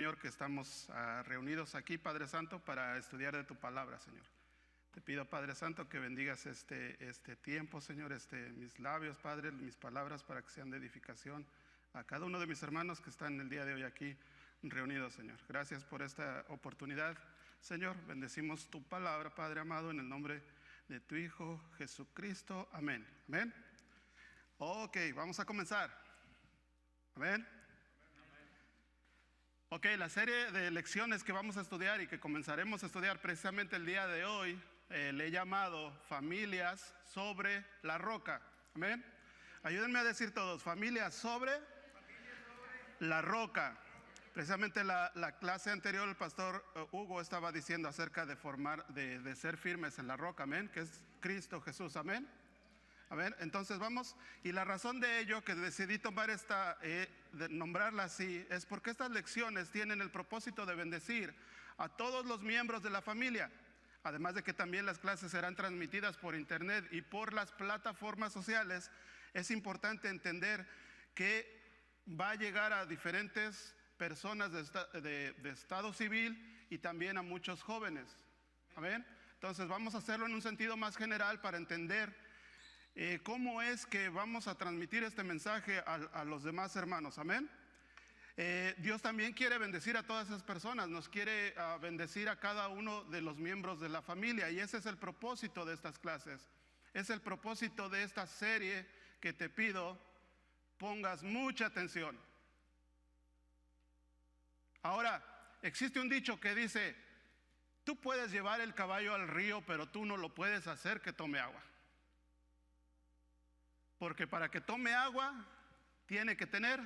Señor, que estamos reunidos aquí, Padre Santo, para estudiar de tu palabra, Señor. Te pido, Padre Santo, que bendigas este tiempo, Señor, mis labios, Padre, mis palabras, para que sean de edificación a cada uno de mis hermanos que están el día de hoy aquí reunidos, Señor. Gracias por esta oportunidad, Señor. Bendecimos tu palabra, Padre amado, en el nombre de tu Hijo Jesucristo. Amén. Amén. Ok, vamos a comenzar. Amén. Ok, la serie de lecciones que vamos a estudiar y que comenzaremos a estudiar precisamente el día de hoy, le he llamado Familias sobre la Roca. Amén. Ayúdenme a decir todos, familias sobre la roca. Precisamente la clase anterior el pastor Hugo estaba diciendo acerca de ser firmes en la roca, amén, que es Cristo Jesús, amén. A ver, entonces vamos, y la razón de ello que decidí tomar de nombrarla así, es porque estas lecciones tienen el propósito de bendecir a todos los miembros de la familia, además de que también las clases serán transmitidas por internet y por las plataformas sociales. Es importante entender que va a llegar a diferentes personas de estado civil y también a muchos jóvenes, amén. Entonces vamos a hacerlo en un sentido más general para entender cómo es que vamos a transmitir este mensaje a los demás hermanos, amén. Dios también quiere bendecir a todas esas personas, nos quiere bendecir a cada uno de los miembros de la familia, y ese es el propósito de estas clases, es el propósito de esta serie que te pido pongas mucha atención. Ahora, existe un dicho que dice, tú puedes llevar el caballo al río, pero tú no lo puedes hacer que tome agua. Porque para que tome agua, tiene que tener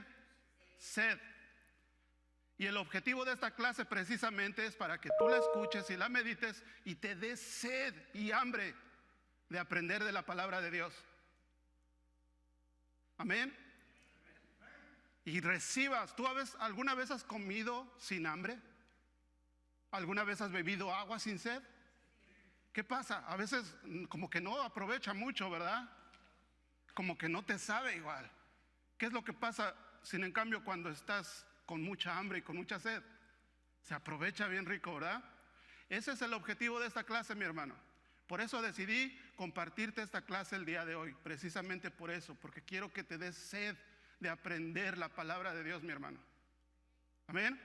sed. Y el objetivo de esta clase precisamente es para que tú la escuches y la medites y te des sed y hambre de aprender de la palabra de Dios. Amén. Y recibas. ¿Tú alguna vez has comido sin hambre? ¿Alguna vez has bebido agua sin sed? ¿Qué pasa? A veces como que no aprovecha mucho, ¿verdad? Como que no te sabe igual. ¿Qué es lo que pasa? Sin en cambio, cuando estás con mucha hambre y con mucha sed, se aprovecha bien rico, ¿verdad? Ese es el objetivo de esta clase, mi hermano. Por eso decidí compartirte esta clase el día de hoy, precisamente por eso, porque quiero que te des sed de aprender la palabra de Dios, mi hermano. Amén.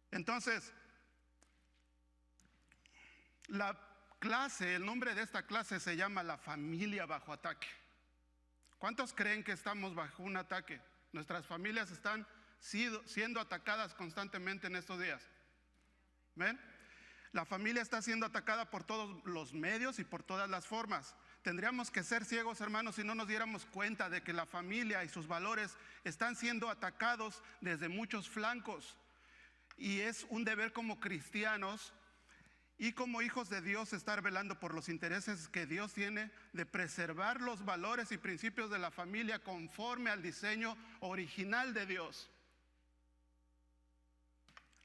Entonces, el nombre de esta clase se llama La familia bajo ataque. ¿Cuántos creen que estamos bajo un ataque? Nuestras familias están siendo atacadas constantemente en estos días. ¿Ven? La familia está siendo atacada por todos los medios y por todas las formas. Tendríamos que ser ciegos, hermanos, si no nos diéramos cuenta de que la familia y sus valores están siendo atacados desde muchos flancos. Y es un deber como cristianos y como hijos de Dios estar velando por los intereses que Dios tiene de preservar los valores y principios de la familia conforme al diseño original de Dios.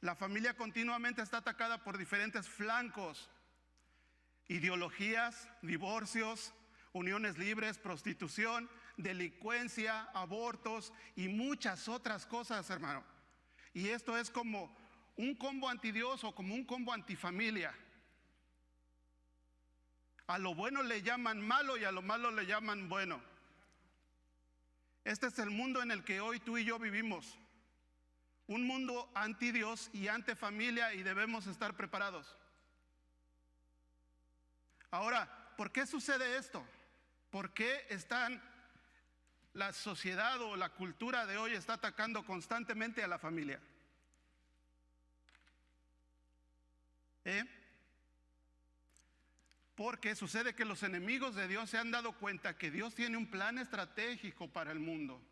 La familia continuamente está atacada por diferentes flancos: ideologías, divorcios, uniones libres, prostitución, delincuencia, abortos y muchas otras cosas, hermano. Y esto es como un combo antidios o como un combo antifamilia. A lo bueno le llaman malo y a lo malo le llaman bueno. Este es el mundo en el que hoy tú y yo vivimos. Un mundo antidios y antifamilia, y debemos estar preparados. Ahora, ¿por qué sucede esto? ¿Por qué la sociedad o la cultura de hoy está atacando constantemente a la familia? Porque sucede que los enemigos de Dios se han dado cuenta que Dios tiene un plan estratégico para el mundo.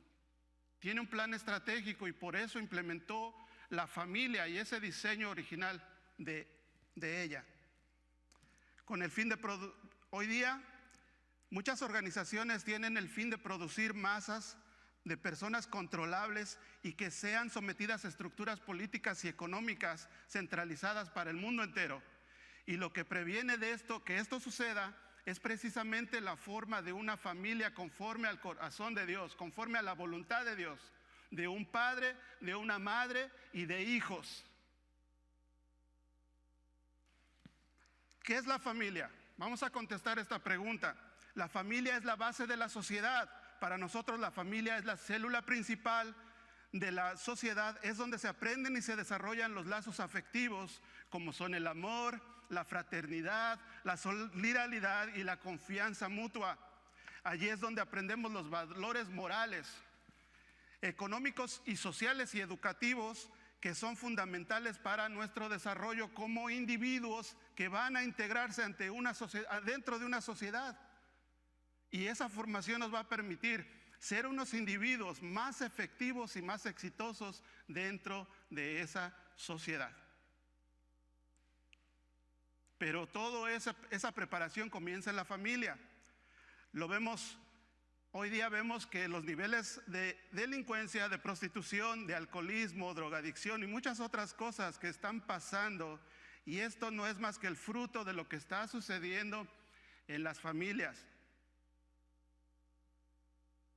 Tiene un plan estratégico y por eso implementó la familia y ese diseño original de ella. Con el fin de hoy día, muchas organizaciones tienen el fin de producir masas de personas controlables y que sean sometidas a estructuras políticas y económicas centralizadas para el mundo entero. Y lo que previene de esto, que esto suceda, es precisamente la forma de una familia conforme al corazón de Dios, conforme a la voluntad de Dios, de un padre, de una madre y de hijos. ¿Qué es la familia? Vamos a contestar esta pregunta. La familia es la base de la sociedad. Para nosotros la familia es la célula principal de la sociedad. Es donde se aprenden y se desarrollan los lazos afectivos, como son el amor, la fraternidad, la solidaridad y la confianza mutua. Allí es donde aprendemos los valores morales, económicos y sociales y educativos que son fundamentales para nuestro desarrollo como individuos que van a integrarse ante una sociedad, dentro de una sociedad. Y esa formación nos va a permitir ser unos individuos más efectivos y más exitosos dentro de esa sociedad. Pero toda esa preparación comienza en la familia. Lo vemos, hoy día vemos que los niveles de delincuencia, de prostitución, de alcoholismo, drogadicción y muchas otras cosas que están pasando, y esto no es más que el fruto de lo que está sucediendo en las familias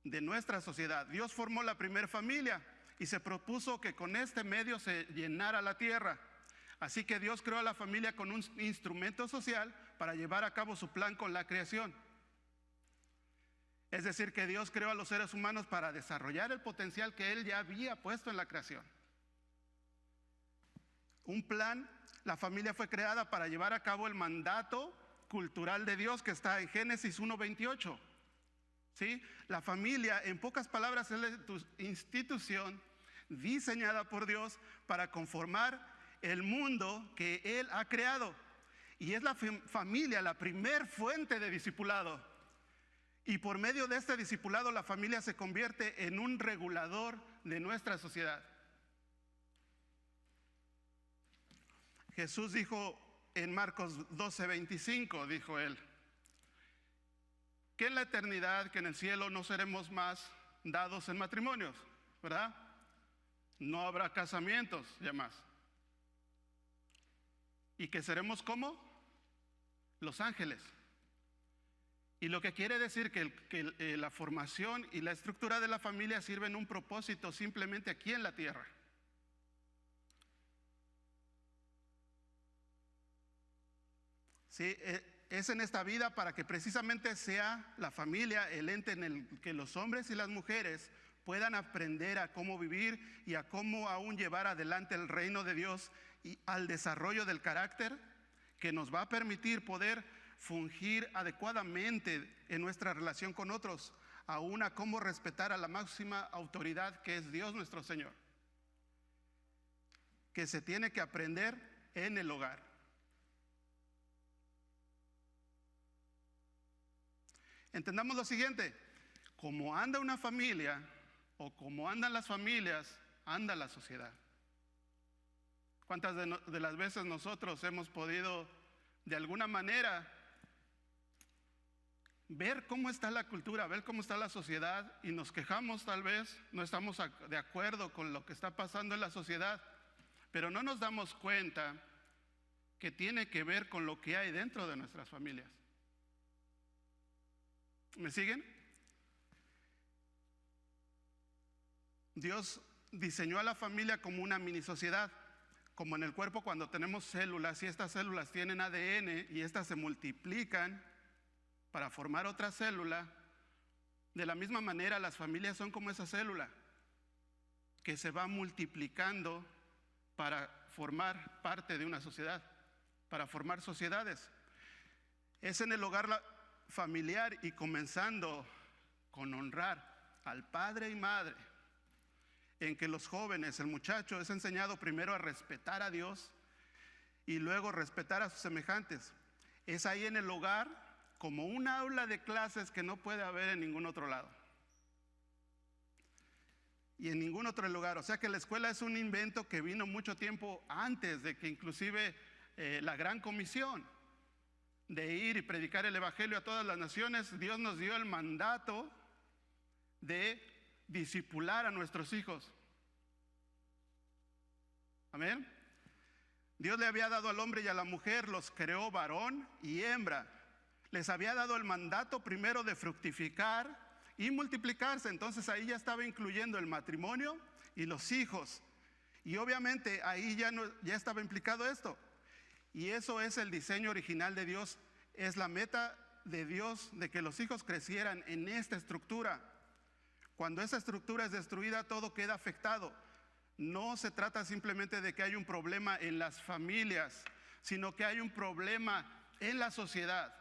de nuestra sociedad. Dios formó la primera familia y se propuso que con este medio se llenara la tierra. Así que Dios creó a la familia con un instrumento social para llevar a cabo su plan con la creación. Es decir, que Dios creó a los seres humanos para desarrollar el potencial que Él ya había puesto en la creación. Un plan, la familia fue creada para llevar a cabo el mandato cultural de Dios que está en Génesis 1:28. ¿Sí? La familia, en pocas palabras, es la institución diseñada por Dios para conformar el mundo que Él ha creado. Y es la familia la primer fuente de discipulado. Y por medio de este discipulado, la familia se convierte en un regulador de nuestra sociedad. Jesús dijo en Marcos 12:25, dijo Él, que en la eternidad, que en el cielo no seremos más dados en matrimonios, ¿verdad? No habrá casamientos ya más. Y que seremos como los ángeles. Y lo que quiere decir que la formación y la estructura de la familia sirven un propósito simplemente aquí en la tierra. Sí, es en esta vida para que precisamente sea la familia el ente en el que los hombres y las mujeres puedan aprender a cómo vivir y a cómo aún llevar adelante el reino de Dios y al desarrollo del carácter que nos va a permitir poder fungir adecuadamente en nuestra relación con otros, aún a cómo respetar a la máxima autoridad que es Dios nuestro Señor, que se tiene que aprender en el hogar. Entendamos lo siguiente: como anda una familia o como andan las familias, anda la sociedad. ¿Cuántas de las veces nosotros hemos podido de alguna manera ver cómo está la cultura, ver cómo está la sociedad y nos quejamos tal vez, no estamos de acuerdo con lo que está pasando en la sociedad, pero no nos damos cuenta que tiene que ver con lo que hay dentro de nuestras familias? ¿Me siguen? Dios diseñó a la familia como una mini sociedad, como en el cuerpo cuando tenemos células y estas células tienen ADN y estas se multiplican para formar otra célula. De la misma manera las familias son como esa célula que se va multiplicando para formar parte de una sociedad, para formar sociedades. Es en el hogar familiar y comenzando con honrar al padre y madre, en que los jóvenes, el muchacho es enseñado primero a respetar a Dios y luego respetar a sus semejantes. Es ahí en el hogar como un aula de clases que no puede haber en ningún otro lado y en ningún otro lugar. O sea que la escuela es un invento que vino mucho tiempo antes de que inclusive la gran comisión de ir y predicar el evangelio a todas las naciones. Dios nos dio el mandato de discipular a nuestros hijos. Amén. Dios le había dado al hombre y a la mujer, los creó varón y hembra. Les había dado el mandato primero de fructificar y multiplicarse. Entonces ahí ya estaba incluyendo el matrimonio y los hijos. Y obviamente ahí ya estaba implicado esto. Y eso es el diseño original de Dios. Es la meta de Dios de que los hijos crecieran en esta estructura. Cuando esa estructura es destruida, todo queda afectado. No se trata simplemente de que hay un problema en las familias, sino que hay un problema en la sociedad.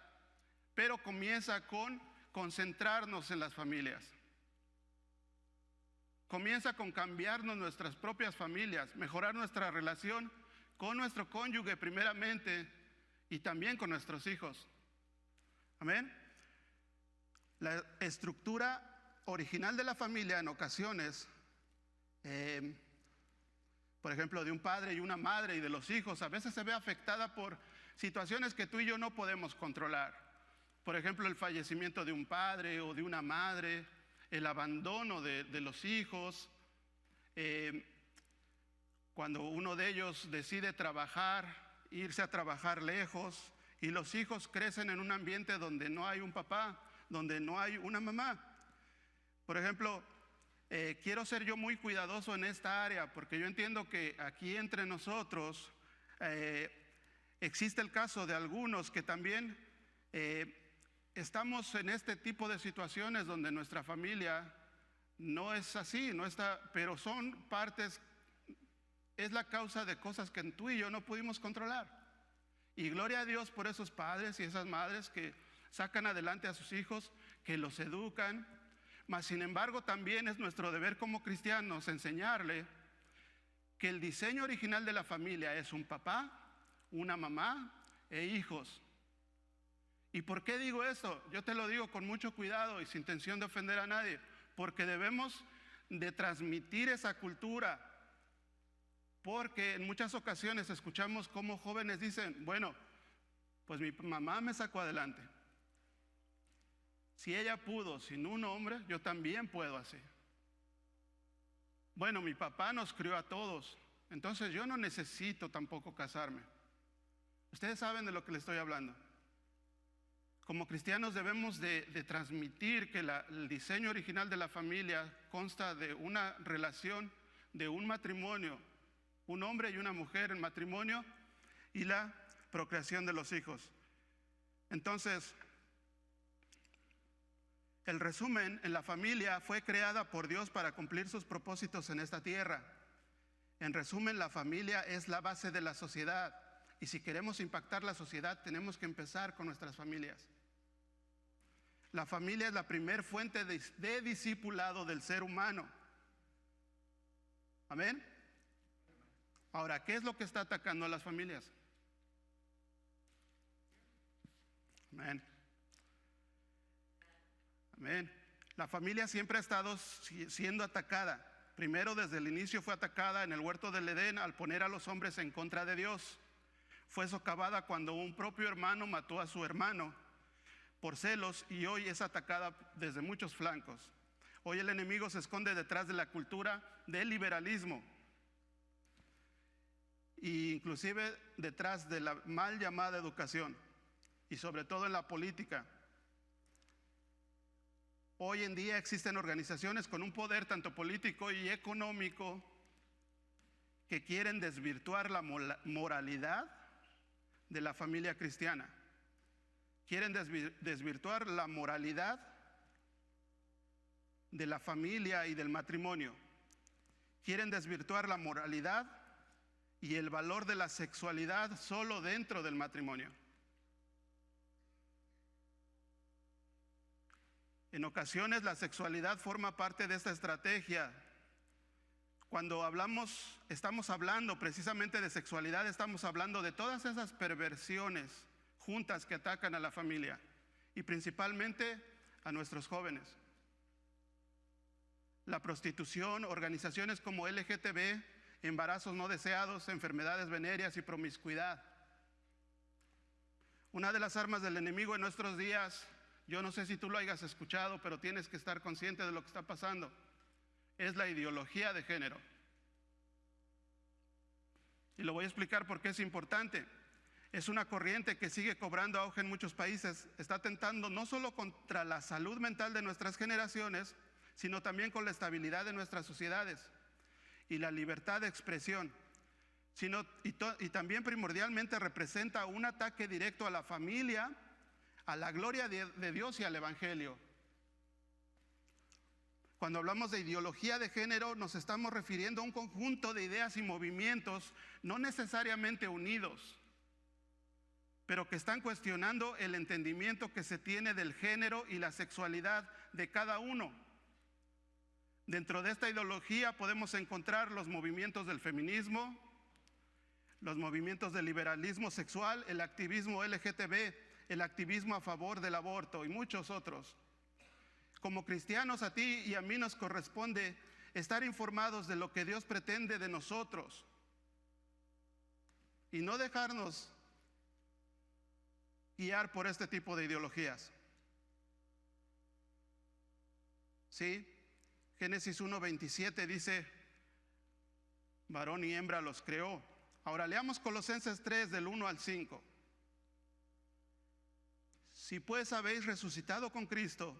Pero comienza con concentrarnos en las familias. Comienza con cambiarnos nuestras propias familias, mejorar nuestra relación con nuestro cónyuge primeramente y también con nuestros hijos. Amén. La estructura original de la familia en ocasiones, por ejemplo, de un padre y una madre y de los hijos, a veces se ve afectada por situaciones que tú y yo no podemos controlar. Por ejemplo, el fallecimiento de un padre o de una madre, el abandono de los hijos, cuando uno de ellos decide trabajar, irse a trabajar lejos, y los hijos crecen en un ambiente donde no hay un papá, donde no hay una mamá. Por ejemplo, quiero ser yo muy cuidadoso en esta área, porque yo entiendo que aquí entre nosotros existe el caso de algunos que también estamos en este tipo de situaciones donde nuestra familia no es así, no está, pero son partes, es la causa de cosas que tú y yo no pudimos controlar. Y gloria a Dios por esos padres y esas madres que sacan adelante a sus hijos, que los educan. Mas sin embargo también es nuestro deber como cristianos enseñarle que el diseño original de la familia es un papá, una mamá e hijos. ¿Y por qué digo eso? Yo te lo digo con mucho cuidado y sin intención de ofender a nadie, porque debemos de transmitir esa cultura. Porque en muchas ocasiones escuchamos cómo jóvenes dicen, bueno, pues mi mamá me sacó adelante. Si ella pudo sin un hombre, yo también puedo así. Bueno, mi papá nos crió a todos, entonces yo no necesito tampoco casarme. Ustedes saben de lo que les estoy hablando. Como cristianos debemos de transmitir que el diseño original de la familia consta de una relación, de un matrimonio, un hombre y una mujer en matrimonio y la procreación de los hijos. Entonces, el resumen, en la familia fue creada por Dios para cumplir sus propósitos en esta tierra. En resumen, la familia es la base de la sociedad. Y si queremos impactar la sociedad, tenemos que empezar con nuestras familias. La familia es la primer fuente de discipulado del ser humano. Amén. Ahora, ¿qué es lo que está atacando a las familias? Amén. Amén. La familia siempre ha estado siendo atacada. Primero, desde el inicio fue atacada en el huerto del Edén al poner a los hombres en contra de Dios. Fue socavada cuando un propio hermano mató a su hermano por celos, y hoy es atacada desde muchos flancos. Hoy el enemigo se esconde detrás de la cultura del liberalismo, e inclusive detrás de la mal llamada educación, y sobre todo en la política. Hoy en día existen organizaciones con un poder tanto político y económico que quieren desvirtuar la moralidad de la familia cristiana. Quieren desvirtuar la moralidad de la familia y del matrimonio. Quieren desvirtuar la moralidad y el valor de la sexualidad solo dentro del matrimonio. En ocasiones la sexualidad forma parte de esta estrategia. Cuando estamos hablando precisamente de sexualidad, estamos hablando de todas esas perversiones juntas que atacan a la familia y principalmente a nuestros jóvenes. La prostitución, organizaciones como LGTB, embarazos no deseados, enfermedades venéreas y promiscuidad. Una de las armas del enemigo en nuestros días, yo no sé si tú lo hayas escuchado, pero tienes que estar consciente de lo que está pasando, es la ideología de género. Y lo voy a explicar por qué es importante. Es una corriente que sigue cobrando auge en muchos países. Está atentando no solo contra la salud mental de nuestras generaciones, sino también con la estabilidad de nuestras sociedades y la libertad de expresión. Y también primordialmente representa un ataque directo a la familia, a la gloria de Dios y al Evangelio. Cuando hablamos de ideología de género, nos estamos refiriendo a un conjunto de ideas y movimientos no necesariamente unidos, pero que están cuestionando el entendimiento que se tiene del género y la sexualidad de cada uno. Dentro de esta ideología podemos encontrar los movimientos del feminismo, los movimientos del liberalismo sexual, el activismo LGTB, el activismo a favor del aborto y muchos otros. Como cristianos, a ti y a mí nos corresponde estar informados de lo que Dios pretende de nosotros y no dejarnos guiar por este tipo de ideologías. ¿Sí? Génesis 1:27 dice, varón y hembra los creó. Ahora leamos Colosenses 3 del 1 al 5. Si pues habéis resucitado con Cristo,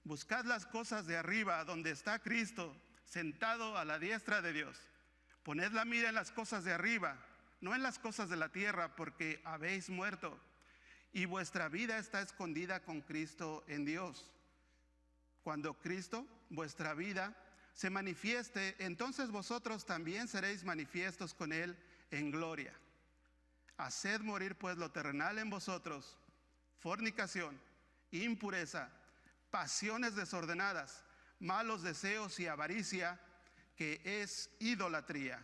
buscad las cosas de arriba, donde está Cristo, sentado a la diestra de Dios. Poned la mira en las cosas de arriba, no en las cosas de la tierra, porque habéis muerto, y vuestra vida está escondida con Cristo en Dios. Cuando Cristo, vuestra vida, se manifieste, entonces vosotros también seréis manifiestos con Él en gloria. Haced morir pues lo terrenal en vosotros: fornicación, impureza, pasiones desordenadas, malos deseos y avaricia, que es idolatría.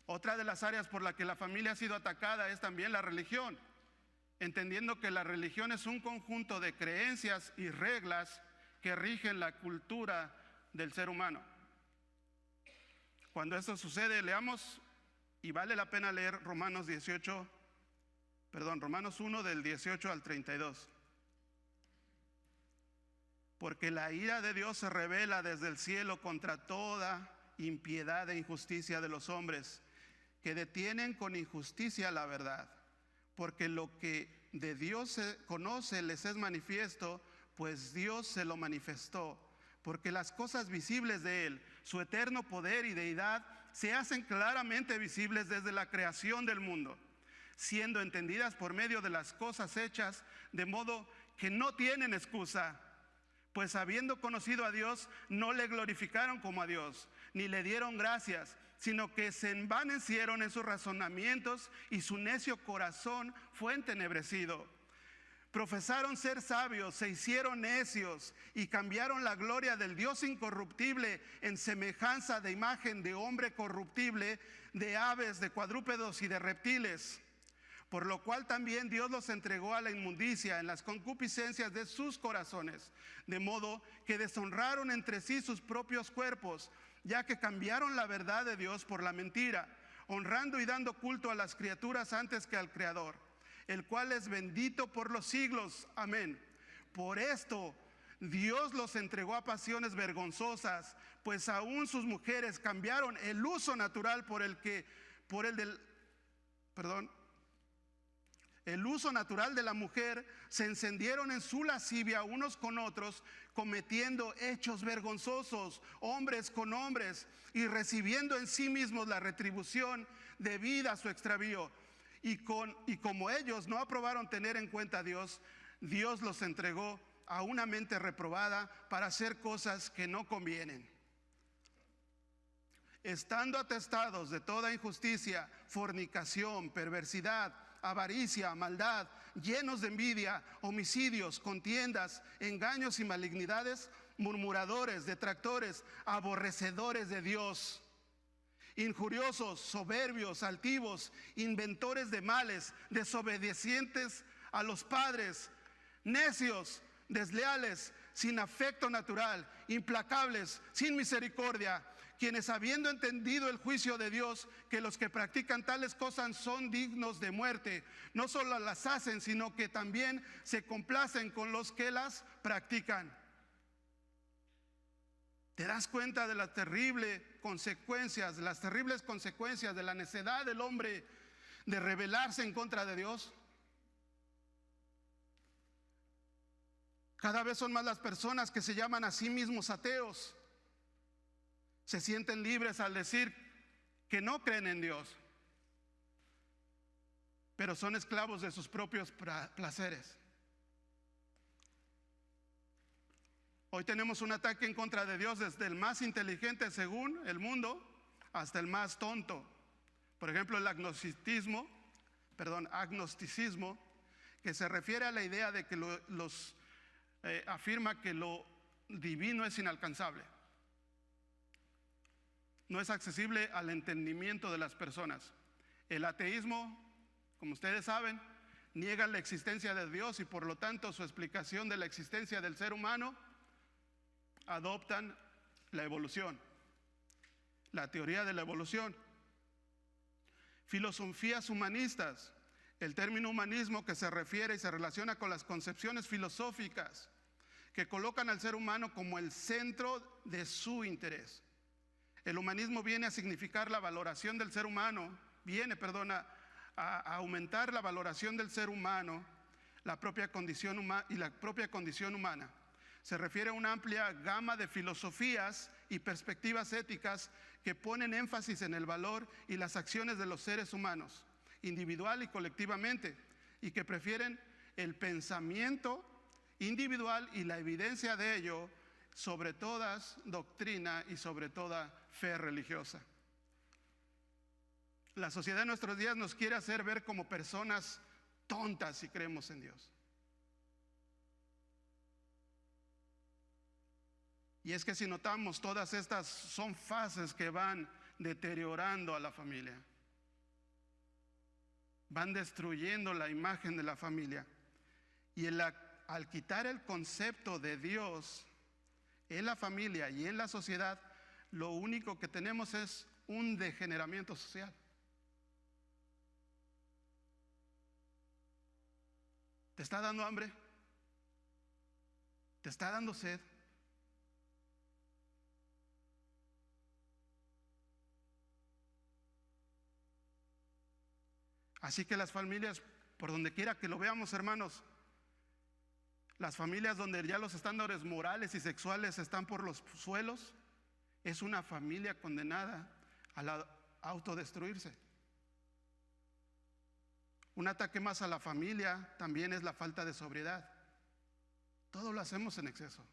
Otra de las áreas por la que la familia ha sido atacada es también la religión, entendiendo que la religión es un conjunto de creencias y reglas que rigen la cultura del ser humano. Cuando esto sucede, leamos, y vale la pena leer Romanos 1 del 18 al 32. Porque la ira de Dios se revela desde el cielo contra toda impiedad e injusticia de los hombres, que detienen con injusticia la verdad. Porque lo que de Dios se conoce les es manifiesto, pues Dios se lo manifestó. Porque las cosas visibles de Él, su eterno poder y deidad, se hacen claramente visibles desde la creación del mundo, siendo entendidas por medio de las cosas hechas, de modo que no tienen excusa. Pues habiendo conocido a Dios, no le glorificaron como a Dios, ni le dieron gracias, sino que se envanecieron en sus razonamientos y su necio corazón fue entenebrecido. Profesaron ser sabios, se hicieron necios y cambiaron la gloria del Dios incorruptible en semejanza de imagen de hombre corruptible, de aves, de cuadrúpedos y de reptiles. Por lo cual también Dios los entregó a la inmundicia en las concupiscencias de sus corazones, de modo que deshonraron entre sí sus propios cuerpos, ya que cambiaron la verdad de Dios por la mentira, honrando y dando culto a las criaturas antes que al Creador, el cual es bendito por los siglos. Amén. Por esto Dios los entregó a pasiones vergonzosas, pues aún sus mujeres cambiaron el uso natural el uso natural de la mujer, se encendieron en su lascivia unos con otros, cometiendo hechos vergonzosos, hombres con hombres, y recibiendo en sí mismos la retribución debida a su extravío. Y como ellos no aprobaron tener en cuenta a Dios, Dios los entregó a una mente reprobada para hacer cosas que no convienen, estando atestados de toda injusticia, fornicación, perversidad, avaricia, maldad, llenos de envidia, homicidios, contiendas, engaños y malignidades, murmuradores, detractores, aborrecedores de Dios, injuriosos, soberbios, altivos, inventores de males, desobedientes a los padres, necios, desleales, sin afecto natural, implacables, sin misericordia, quienes habiendo entendido el juicio de Dios, que los que practican tales cosas son dignos de muerte, no solo las hacen, sino que también se complacen con los que las practican. ¿Te das cuenta de la terrible consecuencias, las terribles consecuencias de la necedad del hombre de rebelarse en contra de Dios? Cada vez son más las personas que se llaman a sí mismos ateos. Se sienten libres al decir que no creen en Dios, pero son esclavos de sus propios placeres. Hoy tenemos un ataque en contra de Dios desde el más inteligente según el mundo hasta el más tonto. Por ejemplo, el agnosticismo, que se refiere a la idea de que afirma que lo divino es inalcanzable. No es accesible al entendimiento de las personas. El ateísmo, como ustedes saben, niega la existencia de Dios y por lo tanto su explicación de la existencia del ser humano adoptan la evolución, la teoría de la evolución. Filosofías humanistas, el término humanismo que se refiere y se relaciona con las concepciones filosóficas que colocan al ser humano como el centro de su interés. El humanismo viene a significar la valoración del ser humano, a aumentar la valoración del ser humano, la propia condición humana. Se refiere a una amplia gama de filosofías y perspectivas éticas que ponen énfasis en el valor y las acciones de los seres humanos, individual y colectivamente, y que prefieren el pensamiento individual y la evidencia de ello sobre toda doctrina y sobre toda fe religiosa. La sociedad de nuestros días nos quiere hacer ver como personas tontas si creemos en Dios. Y es que si notamos, todas estas son fases que van deteriorando a la familia, van destruyendo la imagen de la familia. Y al quitar el concepto de Dios en la familia y en la sociedad, lo único que tenemos es un degeneramiento social. ¿Te está dando hambre? ¿Te está dando sed? Así que las familias, por donde quiera que lo veamos, hermanos, las familias donde ya los estándares morales y sexuales están por los suelos, es una familia condenada a la autodestruirse. Un ataque más a la familia también es la falta de sobriedad. Todo lo hacemos en exceso.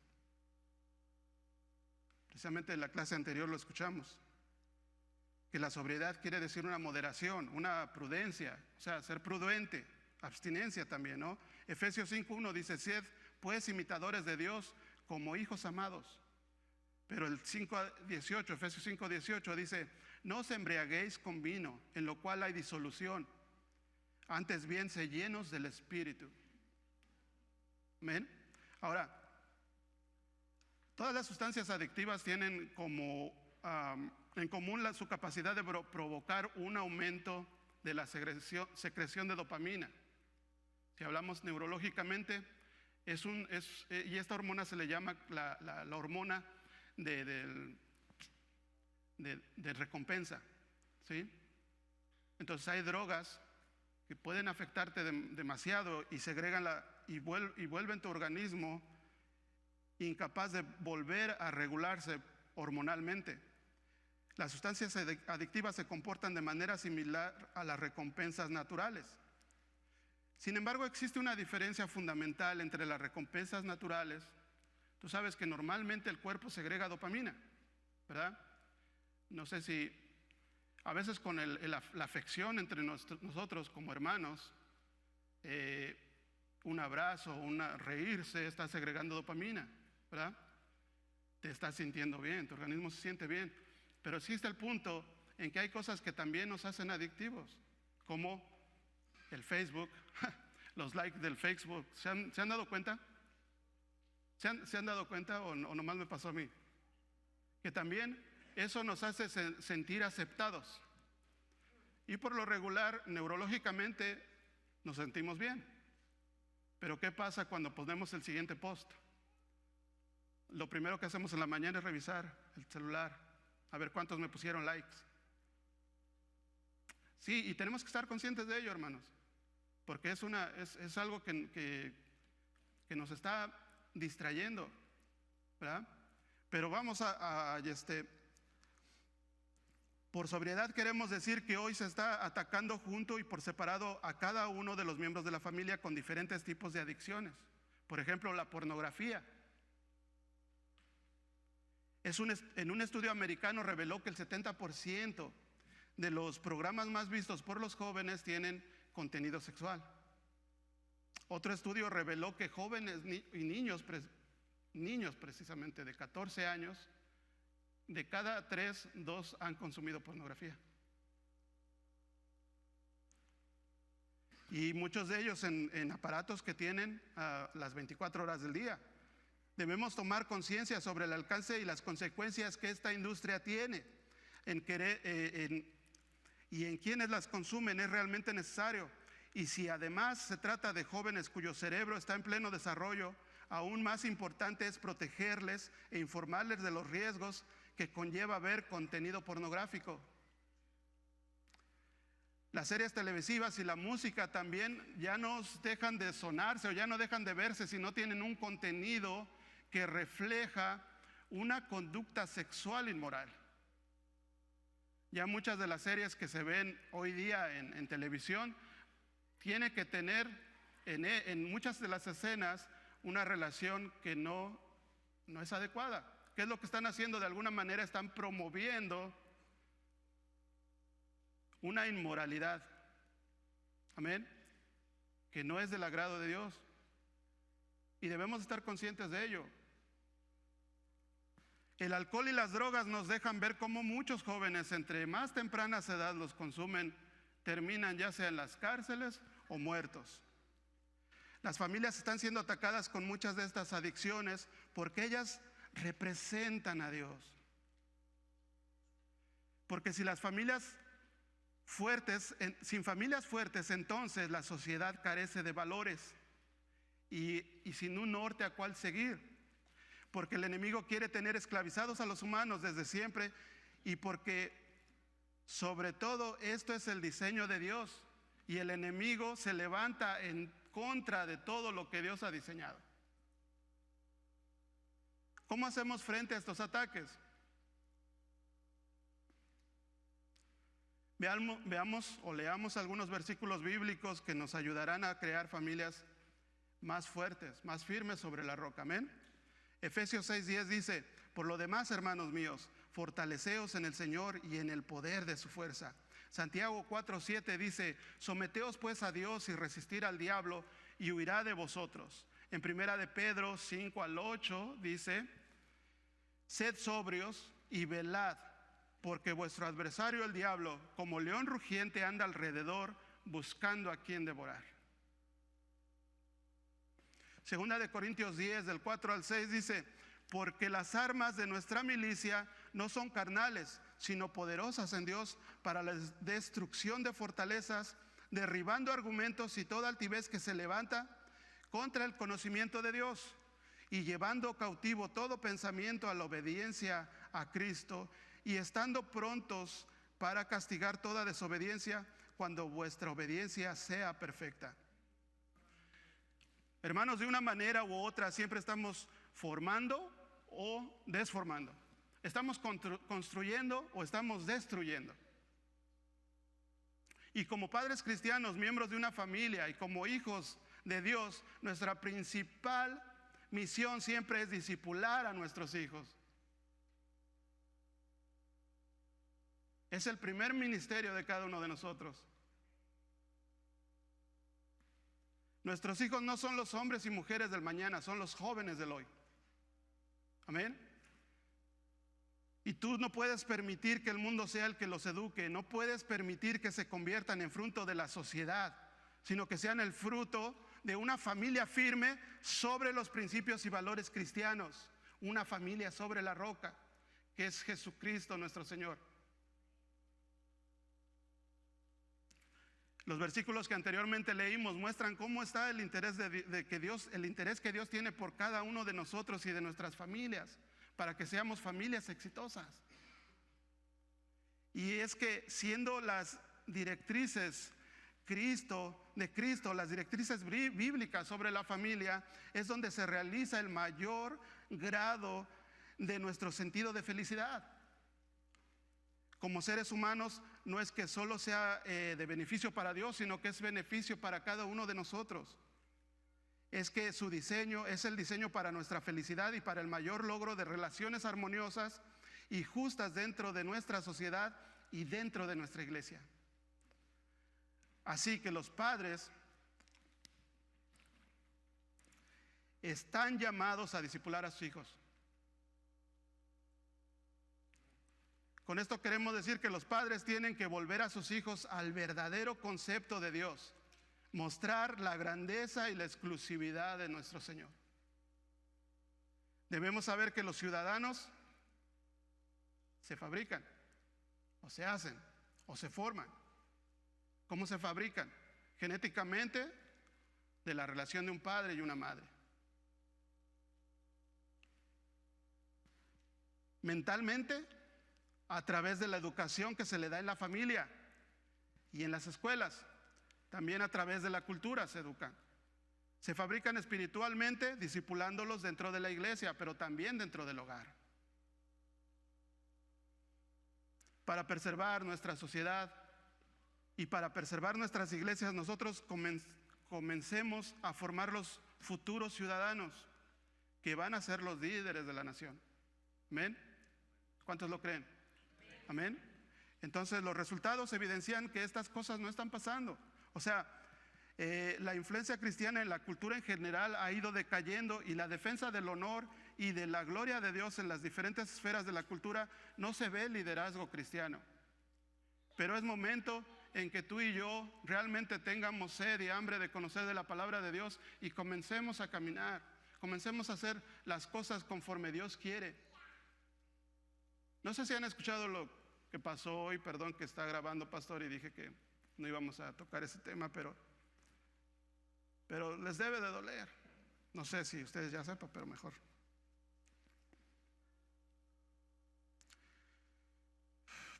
Precisamente en la clase anterior lo escuchamos, que la sobriedad quiere decir una moderación, una prudencia, o sea, ser prudente, abstinencia también, ¿no? Efesios 5:1 dice: sed pues imitadores de Dios como hijos amados. Pero el 5:18, Efesios 5:18 dice: no os embriaguéis con vino, en lo cual hay disolución, antes bien sed llenos del Espíritu. Amén. Ahora, todas las sustancias adictivas tienen como en común su capacidad de provocar un aumento de la secreción de dopamina. Si hablamos neurológicamente, y esta hormona se le llama la hormona de recompensa, ¿sí? Entonces hay drogas que pueden afectarte demasiado y segregan y vuelven tu organismo incapaz de volver a regularse hormonalmente. Las sustancias adictivas se comportan de manera similar a las recompensas naturales. Sin embargo, existe una diferencia fundamental entre las recompensas naturales. Tú sabes que normalmente el cuerpo segrega dopamina, ¿verdad? No sé si a veces con la afección entre nosotros como hermanos, un abrazo, reírse, está segregando dopamina, ¿verdad? Te estás sintiendo bien, tu organismo se siente bien. Pero existe el punto en que hay cosas que también nos hacen adictivos, como el Facebook, los likes del Facebook. ¿Se han dado cuenta? ¿Se han dado cuenta o nomás me pasó a mí? Que también eso nos hace sentir aceptados. Y por lo regular, neurológicamente, nos sentimos bien. Pero ¿qué pasa cuando ponemos el siguiente post? Lo primero que hacemos en la mañana es revisar el celular. A ver cuántos me pusieron likes. Sí, y tenemos que estar conscientes de ello, hermanos, porque es algo que nos está distrayendo, ¿verdad? Pero vamos por sobriedad queremos decir que hoy se está atacando junto y por separado a cada uno de los miembros de la familia con diferentes tipos de adicciones. Por ejemplo, la pornografía. En un estudio americano reveló que el 70% de los programas más vistos por los jóvenes tienen contenido sexual. Otro estudio reveló que jóvenes y niños precisamente de 14 años, de cada 3, 2 han consumido pornografía. Y muchos de ellos en aparatos que tienen las 24 horas del día. Debemos tomar conciencia sobre el alcance y las consecuencias que esta industria tiene y en quienes las consumen. Es realmente necesario. Y si además se trata de jóvenes cuyo cerebro está en pleno desarrollo, aún más importante es protegerles e informarles de los riesgos que conlleva ver contenido pornográfico. Las series televisivas y la música también ya no dejan de sonarse o ya no dejan de verse si no tienen un contenido que refleja una conducta sexual inmoral. Ya muchas de las series que se ven hoy día en televisión tienen que tener en muchas de las escenas una relación que no es adecuada. ¿Qué es lo que están haciendo? De alguna manera están promoviendo una inmoralidad, amén, que no es del agrado de Dios, y debemos estar conscientes de ello. El alcohol y las drogas nos dejan ver cómo muchos jóvenes, entre más tempranas edad los consumen, terminan ya sea en las cárceles o muertos. Las familias están siendo atacadas con muchas de estas adicciones porque ellas representan a Dios. Porque sin familias fuertes, entonces la sociedad carece de valores y sin un norte a cuál seguir. Porque el enemigo quiere tener esclavizados a los humanos desde siempre y porque sobre todo esto es el diseño de Dios y el enemigo se levanta en contra de todo lo que Dios ha diseñado. ¿Cómo hacemos frente a estos ataques? Veamos o leamos algunos versículos bíblicos que nos ayudarán a crear familias más fuertes, más firmes sobre la roca. Amén. Efesios 6:10 dice: por lo demás, hermanos míos, fortaleceos en el Señor y en el poder de su fuerza. Santiago 4:7 dice: someteos pues a Dios y resistir al diablo y huirá de vosotros. En primera de Pedro 5:8 dice: sed sobrios y velad, porque vuestro adversario el diablo, como león rugiente, anda alrededor buscando a quien devorar. Segunda de Corintios 10, del 4 al 6 dice: porque las armas de nuestra milicia no son carnales, sino poderosas en Dios para la destrucción de fortalezas, derribando argumentos y toda altivez que se levanta contra el conocimiento de Dios, y llevando cautivo todo pensamiento a la obediencia a Cristo, y estando prontos para castigar toda desobediencia cuando vuestra obediencia sea perfecta. Hermanos, de una manera u otra siempre estamos formando o desformando. Estamos construyendo o estamos destruyendo. Y como padres cristianos, miembros de una familia y como hijos de Dios, nuestra principal misión siempre es discipular a nuestros hijos. Es el primer ministerio de cada uno de nosotros. Nuestros hijos no son los hombres y mujeres del mañana, son los jóvenes del hoy. Amén. Y tú no puedes permitir que el mundo sea el que los eduque, no puedes permitir que se conviertan en fruto de la sociedad, sino que sean el fruto de una familia firme sobre los principios y valores cristianos, una familia sobre la roca, que es Jesucristo nuestro Señor. Los versículos que anteriormente leímos muestran cómo está el interés el interés que Dios tiene por cada uno de nosotros y de nuestras familias, para que seamos familias exitosas. Y es que siendo las directrices de Cristo, las directrices bíblicas sobre la familia, es donde se realiza el mayor grado de nuestro sentido de felicidad. Como seres humanos, no es que solo sea de beneficio para Dios, sino que es beneficio para cada uno de nosotros. Es que su diseño es el diseño para nuestra felicidad y para el mayor logro de relaciones armoniosas y justas dentro de nuestra sociedad y dentro de nuestra iglesia. Así que los padres están llamados a discipular a sus hijos. Con esto queremos decir que los padres tienen que volver a sus hijos al verdadero concepto de Dios, mostrar la grandeza y la exclusividad de nuestro Señor. Debemos saber que los ciudadanos se fabrican, o se hacen, o se forman. ¿Cómo se fabrican? Genéticamente, de la relación de un padre y una madre. Mentalmente, a través de la educación que se le da en la familia y en las escuelas. También a través de la cultura se educan. Se fabrican espiritualmente, discipulándolos dentro de la iglesia, pero también dentro del hogar. Para preservar nuestra sociedad y para preservar nuestras iglesias, nosotros comencemos a formar los futuros ciudadanos que van a ser los líderes de la nación. ¿Amén? ¿Cuántos lo creen? Amén. Entonces los resultados evidencian que estas cosas no están pasando. O sea, la influencia cristiana en la cultura en general ha ido decayendo y la defensa del honor y de la gloria de Dios en las diferentes esferas de la cultura no se ve liderazgo cristiano. Pero es momento en que tú y yo realmente tengamos sed y hambre de conocer de la palabra de Dios y comencemos a caminar, comencemos a hacer las cosas conforme Dios quiere. No sé si han escuchado lo que pasó hoy, perdón que está grabando pastor y dije que no íbamos a tocar ese tema, pero les debe de doler. No sé si ustedes ya sepan, pero mejor.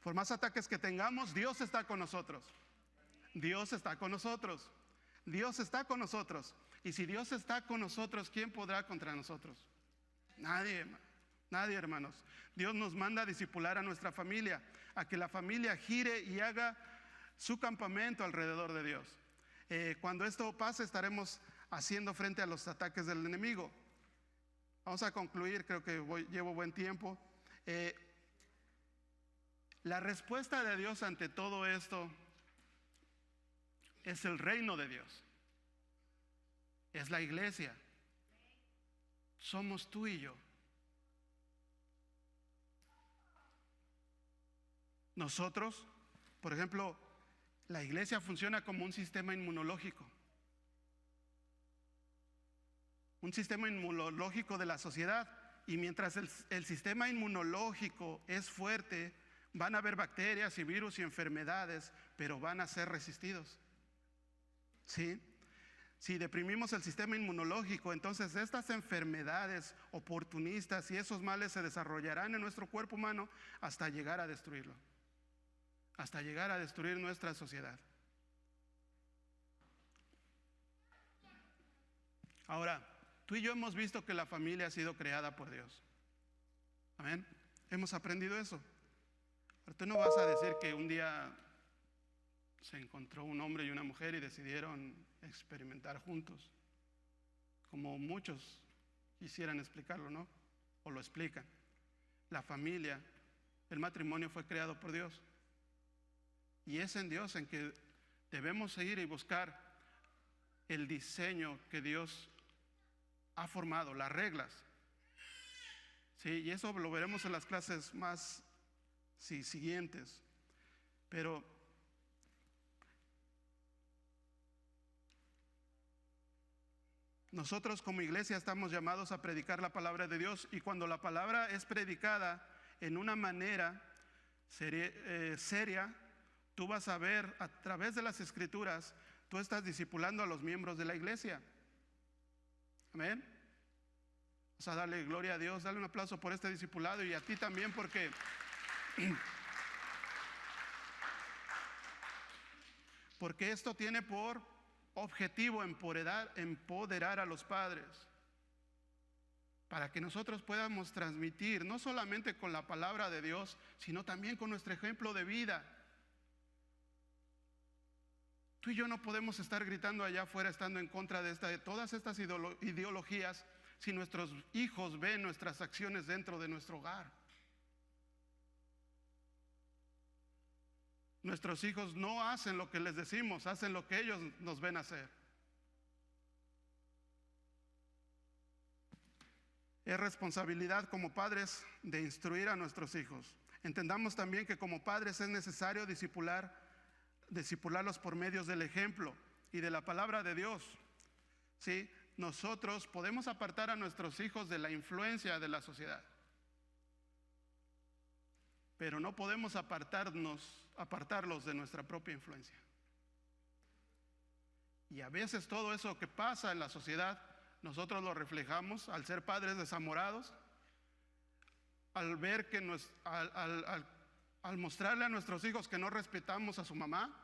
Por más ataques que tengamos, Dios está con nosotros. Dios está con nosotros. Dios está con nosotros. Y si Dios está con nosotros, ¿quién podrá contra nosotros? Nadie, nadie, hermanos. Dios nos manda a discipular a nuestra familia, a que la familia gire y haga su campamento alrededor de Dios. Cuando esto pase, estaremos haciendo frente a los ataques del enemigo. Vamos a concluir, creo que llevo buen tiempo. La respuesta de Dios ante todo esto es el reino de Dios. Es la iglesia. Somos tú y yo. Nosotros, por ejemplo, la iglesia funciona como un sistema inmunológico. Un sistema inmunológico de la sociedad. Y mientras el sistema inmunológico es fuerte, van a haber bacterias y virus y enfermedades, pero van a ser resistidos. ¿Sí? Si deprimimos el sistema inmunológico, entonces estas enfermedades oportunistas y esos males se desarrollarán en nuestro cuerpo humano hasta llegar a destruirlo. Hasta llegar a destruir nuestra sociedad. Ahora, tú y yo hemos visto que la familia ha sido creada por Dios. Amén. Hemos aprendido eso. Pero tú no vas a decir que un día se encontró un hombre y una mujer y decidieron experimentar juntos, como muchos quisieran explicarlo, ¿no? O lo explican. La familia, el matrimonio fue creado por Dios. Y es en Dios en que debemos seguir y buscar el diseño que Dios ha formado, las reglas. Sí, y eso lo veremos en las clases más siguientes. Pero nosotros como iglesia estamos llamados a predicar la palabra de Dios, y cuando la palabra es predicada en una manera seria, tú vas a ver a través de las escrituras, tú estás discipulando a los miembros de la iglesia. Amén. Vamos a darle gloria a Dios, dale un aplauso por este discipulado y a ti también, porque porque esto tiene por objetivo empoderar a los padres, para que nosotros podamos transmitir, no solamente con la palabra de Dios, sino también con nuestro ejemplo de vida. Tú y yo no podemos estar gritando allá afuera, estando en contra de todas estas ideologías, si nuestros hijos ven nuestras acciones dentro de nuestro hogar. Nuestros hijos no hacen lo que les decimos, hacen lo que ellos nos ven hacer. Es responsabilidad como padres de instruir a nuestros hijos. Entendamos también que como padres es necesario discipularlos por medios del ejemplo y de la palabra de Dios. ¿Sí? Nosotros podemos apartar a nuestros hijos de la influencia de la sociedad, pero no podemos apartarlos de nuestra propia influencia. Y a veces todo eso que pasa en la sociedad, nosotros lo reflejamos al ser padres desamorados, al ver que al mostrarle a nuestros hijos que no respetamos a su mamá,